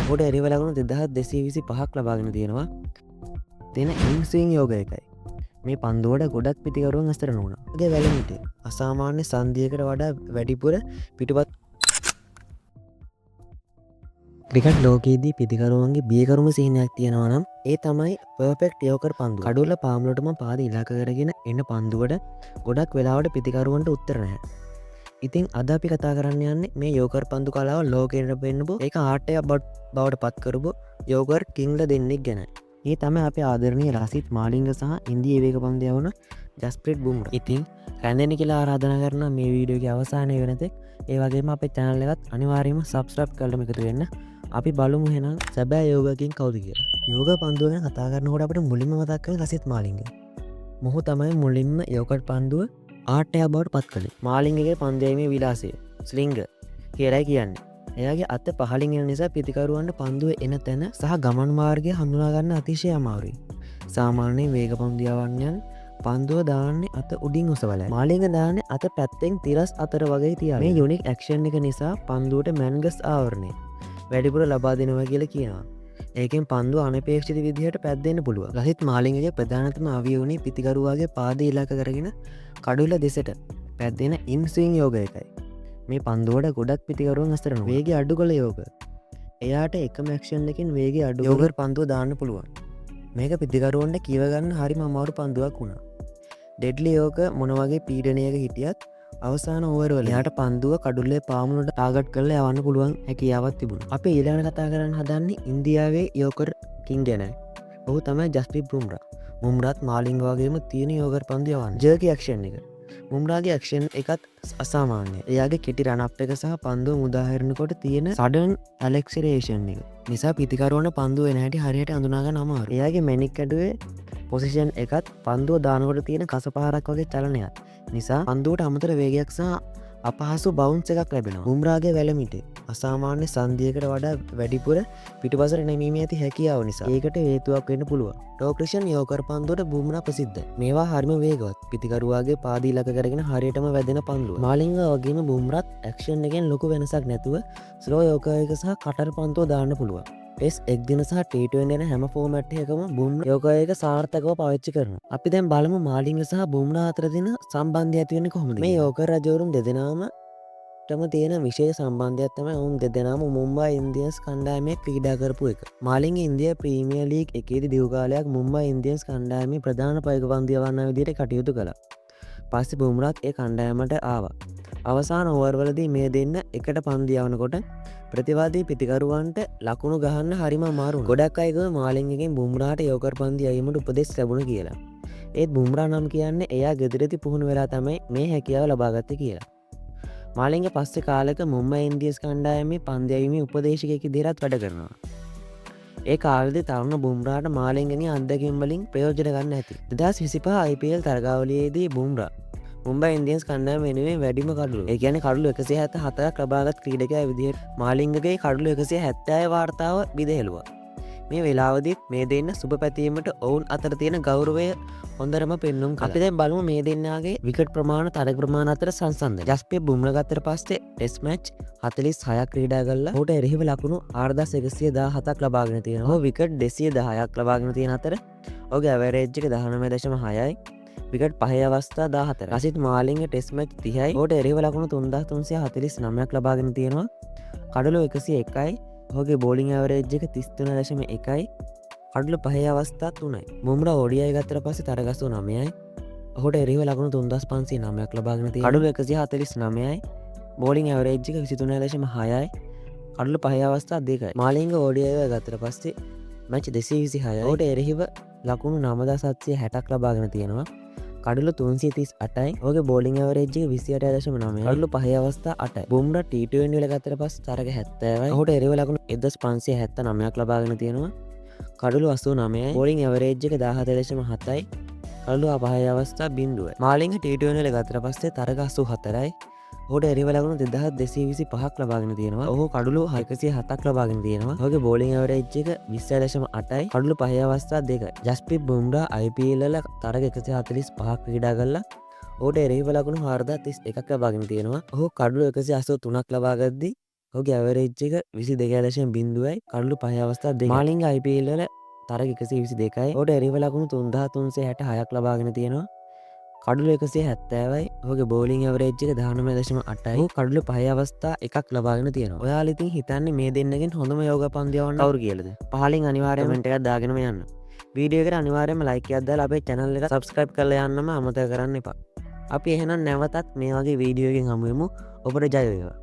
ඔහුට එරිව ලකුණු 2225ක් ලබාගෙන තියෙනවා. තියෙන ඉන්ස්විං යෝග එකයි. මේ පන්දුවට ගොඩක් පිතිකරුවන් අස්තර නොවුණා. ඒ වැලමිට අසාමාන්‍ය සංදියකට වඩා වැඩිපුර පිටුපත් ක්‍රිකට් ලෝකයේදී පිතිකරුවන්ගේ බියකරුම සිහිනයක් තියෙනවා නම් ඒ තමයි පර්ෆෙක්ට් යෝකර් පන්දුව. කඩුල්ල පාමුලටම පාද ඉලක්ක කරගෙන එන පන්දුවට ගොඩක් වෙලාවට පිතිකරුවන්ට උත්තර නැහැ. ඉතින් අද අපි කතා කරන්න යන්නේ මේ යෝකර් පන්දු කලාව ලෝකයට පෙන්නපු ඒක ආටයක් බවට පත් කරපු යෝකර් කිංග්ල දෙන්නෙක් ගැන. මේ තමයි අපේ ආදරණීය ලසිත් මාලිංග සහ ඉන්දියා වේග පන්දු යවන ජස්ප්‍රීත් බුම්රා. ඉතින් රැඳෙන්න කියලා ආරාධනා කරනවා මේ වීඩියෝගේ අවසානයේ වෙනතෙක්. ඒ වගේම අපේ channel එකත් අනිවාර්යයෙන්ම subscribe කරලා එකතු වෙන්න. අපි බලමු එහෙනම් සැබෑ යෝගකින් කවුද කියලා. යෝග පන්දුව ගැන කතා කරනකොට අපිට මුලින්ම මතක් වෙන්නේ ලසිත් මාලිංග. මොහු තමයි මුලින්ම යෝකර් පන්දුව ආටයක් බවට පත් කළේ. මාලිංගගේ පන්දයීමේ විලාසය ස්ලිංග කියලායි කියන්නේ. එයාගේ අත පහළින් එන නිසා පිතිකරුවන්ට පන්දුව එන තැන සහ ගමන් මාර්ගය හඳුනා ගන්න අතිශය අමාරුයි. සාමාන්‍යයෙන් වේග පන්දු යවන්නන් පන්දුව දාන්නේ අත උඩින් ඔසවලා. මාලිංග දාන්නේ අත පැත්තෙන් තිරස් අතර වගේ තියාගෙන. මේ යුනික් ඇක්ෂන් එක නිසා පන්දුවට මැන්ගස් ආවරණය වැඩිපුර ලබා දෙනවා කියලා කියනවා. ඒකෙන් පන්දුව අනපේක්ෂිත විදිහට පැද්දෙන්න පුළුවන්. ලසිත් මාලිංගගේ ප්‍රධානතම අවියෝනි පිතිකරුවාගේ පාද ඉලක්ක කරගෙන කඩුල්ල දෙසට පැද්දෙන ඉන්ස්විං යෝග එකයි. මේ පන්දුවට ගොඩක් පිතිකරුවන් අස්තර නොවන වේගය අඩු කළ යෝග. එයාට එකම ඇක්ෂන් එකකින් වේගය අඩු යෝගර් පන්දුව දාන්න පුළුවන්. මේක පිතිකරුවන්ට කියව ගන්න හරිම අමාරු පන්දුවක් වුණා. ඩෙඩ්ලි යෝග මොන වගේ පීඩනයක හිටියත් අවසාන ඕවර් වල එයාට පන්දුව කඩුල්ලේ පාමුලට ටාගට් කරලා යවන්න පුළුවන් හැකියාවක් තිබුණා. අපි ඊළඟට කතා කරන්න හදන්නේ ඉන්දියාවේ යෝකර් කිං ගැන. ඔහු තමයි ජස්ප්‍රීත් බුම්රා. බුම්රාත් මාලිංග වගේම තියෙන යෝකර් පන්දු යවන්නේ. ජර්කි ඇක්ෂන් එක. බුම්රාගේ ඇක්ෂන් එකත් අසාමාන්‍යයි. එයාගේ කෙටි රන් අප් එක සහ පන්දුව මුදාහැරෙනකොට තියෙන සඩන් ඇලෙක්සලරේෂන් එක නිසා පිතිකරුවන්ට පන්දුව එන හැටි හරියට අඳුනා ගන්න අමාරුයි. එයාගේ මැනික් කඩුවේ පොසිෂන් එකත් පන්දුව දානකොට තියෙන කසපහරක් වගේ චලනයක් නිසා පන්දුවට අමතර වේගයක් සහ අපහසු බවුන්ස් එකක් ලැබෙනවා. බුම්රාගේ වැලමිට අසාමාන්‍ය සංදියකට වඩා වැඩිපුර පිටුපසට නැමීමේ ඇති හැකියාව නිසා ඒකට හේතුවක් වෙන්න පුළුවන්. ටෝක්‍රිෂන් යෝකර් පන්දුවට බුම්රා ප්‍රසිද්ධයි. මේවා හරිම වේගවත්. පිතිකරුවාගේ පාද ඉලක්ක කරගෙන හරියටම වැදෙන පන්දුව. මාලිංග වගේම බුම්රාත් ඇක්ෂන් එකෙන් ලොකු වෙනසක් නැතුව ස්ලෝ යෝකර් එක සහ කටර් පන්දුව දාන්න පුළුවන්. ටෙස් එක්දින සහ T20 යන හැම ෆෝමැට් එකකම බුම්රා යෝකර් එක සාර්ථකව පාවිච්චි කරනවා. අපි දැන් බලමු මාලිංග සහ බුම්රා අතර තියෙන සම්බන්ධය ඇති වෙන්නේ කොහොමද? මේ යෝකර් රජවරුන් දෙදෙනාම තියෙන විශේෂ සම්බන්ධයක් තමයි ඔවුන් දෙදෙනාම මුම්බයි ඉන්දියන්ස් කණ්ඩායමේ ක්‍රීඩා කරපු එක. මාලිංග ඉන්දියා ප්‍රීමියර් ලීග් එකේදී දිගු කාලයක් මුම්බයි ඉන්දියන්ස් කණ්ඩායමේ ප්‍රධාන පයක පන්දු යවන්න විදිහට කටයුතු කළා. පස්සේ බුම්රාත් ඒ කණ්ඩායමට ආවා. අවසාන ඕවර් වලදී මේ දෙන්න එකට පන්දු යවනකොට ප්‍රතිවාදී පිතිකරුවන්ට ලකුණු ගහන්න හරිම අමාරුයි. ගොඩක් අය කිව්වා මාලිංගගෙන් බුම්රාට යෝකර් පන්දු යවීමට උපදෙස් ලැබුණා කියලා. ඒත් බුම්රා නම් කියන්නේ එයා ගෙදරදී පුහුණු වෙලා තමයි මේ හැකියාව ලබාගත්තේ කියලා. මාලිංග පස්සේ කාලෙක මුම්බයි ඉන්දියන්ස් කණ්ඩායමේ පන්දු යැවීමේ උපදේශකයෙක් විදිහට වැඩ කරනවා. ඒ කාලෙදී තරුණ බුම්රාට මාලිංගගේ අත්දැකීම් වලින් ප්‍රයෝජන ගන්න ඇති. 2025 IPL තරගාවලියේදී බුම්රා මුම්බයි ඉන්දියන්ස් කණ්ඩායම වෙනුවෙන් වැඩිම කඩලු. ඒ කියන්නේ කඩලු 174ක් ලබාගත් ක්‍රීඩකයා විදිහට මාලිංගගේ කඩලු 176 වාර්තාව බිඳහෙළුවා. මේ වෙලාවදීත් මේ දෙන්න සුබ පැතීමට ඔවුන් අතර තියෙන ගෞරවය හොඳටම පෙන්නුම් කළා. අපි දැන් බලමු මේ දෙන්නාගේ විකට් ප්‍රමාණ තරග ප්‍රමාණ අතර සංසන්දනය. ජස්ප්‍රීත් බුම්රා ගත්තට පස්සේ ටෙස්ට් මැච් 46ක් ක්‍රීඩා කළා. ඔහුට එරෙහිව ලකුණු 4117ක් ලබාගෙන තියෙනවා. ඔහු විකට් 210ක් ලබාගෙන තියෙන අතර ඔහුගේ ඇවරේජ් එක 19.6යි. විකට් 5 අවස්ථා 14. ලසිත් මාලිංග ටෙස්ට් මැච් 30යි. ඔහුට එරෙහිව ලකුණු 3349ක් ලබාගෙන තියෙනවා. කඩලු 101යි. ඔහුගේ බෝලිං ඇවරේජ් එක 33.1යි. කඩලු 5 අවස්ථා 3යි. බුම්රා ODI ගත්තට පස්සේ තරග 9යි. ඔහුට එරෙහිව ලකුණු 3509ක් ලබාගෙන තියෙනවා. කඩලු 149යි. බෝලිං ඇවරේජ් එක 23.6යි. කඩලු 5 අවස්ථා 2යි. මාලිංග ODI ගත්තට පස්සේ මැච් 226යි. ඔහුට එරෙහිව ලකුණු 9760ක් ලබාගෙන තියෙනවා. කඩලු 338යි. ඔහුගේ බෝලිං ඇවරේජ් එක 28.9යි. කඩලු 5 අවස්ථා 8යි. බුම්රා T20 වල ගත්තට පස්සේ තරග 70යි. ඔහුට එරෙහිව ලකුණු 1579ක් ලබාගෙන තියෙනවා. කඩලු 89යි. බෝලිං ඇවරේජ් එක 17.7යි. කඩලු 5 අවස්ථා 0යි. මාලිංග T20 වල ගත්තට පස්සේ තරග 84යි. ඔහුට එරෙහිව ලකුණු 2225ක් ලබාගෙන තියෙනවා. ඔහු කඩලු 607ක් ලබාගෙන තියෙනවා. ඔහුගේ බෝලිං ඇවරේජ් එක 20.8යි. කඩලු 5 අවස්ථා 2යි. ජස්ප්‍රීත් බුම්රා IPL වල තරග 145ක් ක්‍රීඩා කළා. ඔහුට එරෙහිව ලකුණු 4031ක් ලබාගෙන තියෙනවා. ඔහු කඩලු 183ක් ලබාගද්දී ඔහුගේ ඇවරේජ් එක 22.0යි කඩලු 5 අවස්ථා දෙකයි. මාලිංග IPL වල තරග 122යි. ඔහුට එරිව ලකුණු 3366ක් ලබාගෙන තියෙනවා. කඩුලු 170යි. ඔහුගේ බෝලිං ඇවරේජ් එක 19.8යි. ඔහු කඩුලු 5 අවස්ථා එකක් ලබාගෙන තියෙනවා. ඔයාලා ඉතින් හිතන්නේ මේ දෙන්නගෙන් හොඳම යෝග පන්දියවන්න කවුරු කියලාද? පහලින් අනිවාර්යයෙන්ම කමෙන්ට් එකක් දාගෙනම යන්න. වීඩියෝ එකට අනිවාර්යයෙන්ම ලයික් එකක් දාලා අපේ channel එක subscribe කරලා යන්නම අමතක කරන්න එපා. අපි එහෙනම් නැවතත් මේ වගේ වීඩියෝ එකකින් හමු වෙමු. ඔබට ජය වේවා.